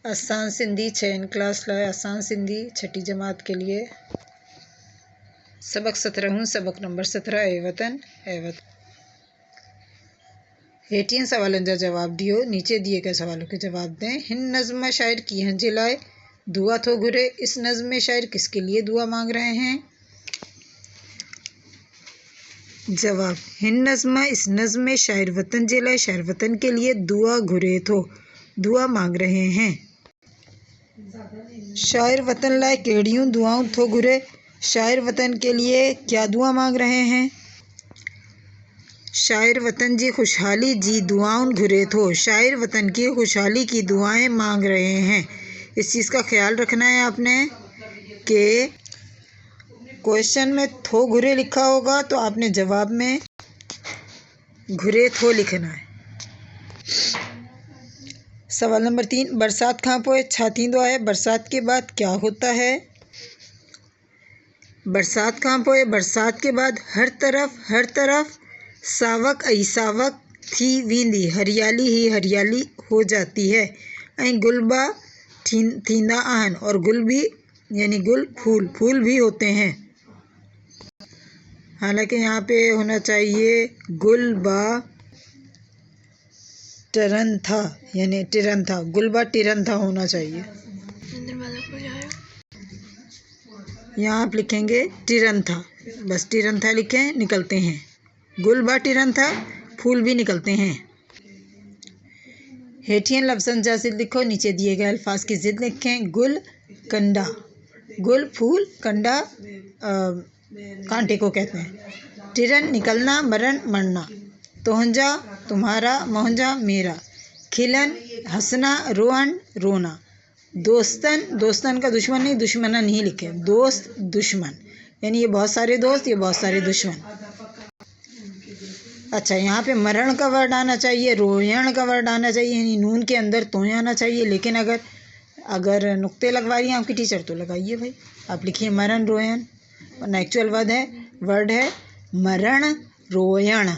आसान सिंधी 6 क्लास लाइ आसान सिंधी छठी जमात के लिए सबक 17 सबक नंबर 17 ए वतन हेठियन सवालन जा जवाब दियो। नीचे दिए गए सवालों के जवाब दें। हिन नज़्म में शायर की हंजे लाए दुआ थो घुरे। इस नज़्म में शायर किसके लिए दुआ मांग रहे हैं? जवाब हिन नज़्म इस नज़्म में शायर वतन जे लाए शायर वतन के लिए दुआ घुरे थो दुआ मांग रहे हैं। शायर वतन लाए केड़ियों दुआऊं थो घुरे। शायर वतन के लिए क्या दुआ मांग रहे हैं? शायर वतन जी खुशहाली जी दुआऊं घुरे थो। शायर वतन की खुशहाली की दुआएं मांग रहे हैं। इस चीज़ का ख्याल रखना है आपने कि क्वेश्चन में थो घुरे लिखा होगा तो आपने जवाब में घुरे थो लिखना है। सवाल नंबर 3 बरसात खां पोइ छा थींदो आहे? बरसात के बाद क्या होता है? बरसात खां पोइ बरसात के बाद हर तरफ सावक ऐं सावक थी वेंदी हरियाली ही हरियाली हो जाती है ऐं गुलबा थींदा आहिनि और गुल भी यानी गुल फूल भी होते हैं। हालांकि यहाँ पे होना चाहिए गुलबा टिरंथा यानी टिरंथा गुलबा टिरंथा होना चाहिए। यहाँ आप लिखेंगे टिरंथा, बस टिरंथा लिखें, निकलते हैं। गुलबा टिरंथा फूल भी निकलते हैं। हेठियन लफ्ज़न जा ज़िद लिखो। नीचे दिए गए अल्फाज की ज़िद लिखें। गुल कंडा, गुल फूल, कंडा कांटे को कहते हैं। टिरन निकलना, मरण मरना। तोहंजा तुम्हारा, मोहंजा मेरा। खिलन हंसना, रोहन रोना। दोस्तन का दुश्मन नहीं, दुश्मना नहीं लिखे, दोस्त दुश्मन यानी ये बहुत सारे दोस्त, ये बहुत सारे दुश्मन। अच्छा, यहाँ पे मरण का वर्ड आना चाहिए, रोयण का वर्ड आना चाहिए, यानी नून के अंदर तोय आना चाहिए। लेकिन अगर नुक्ते लगवा रही हैं आपकी टीचर तो लगाइए भाई, आप लिखिए मरण रोयण, वरना एक्चुअल वर्ड है मरण रोयण।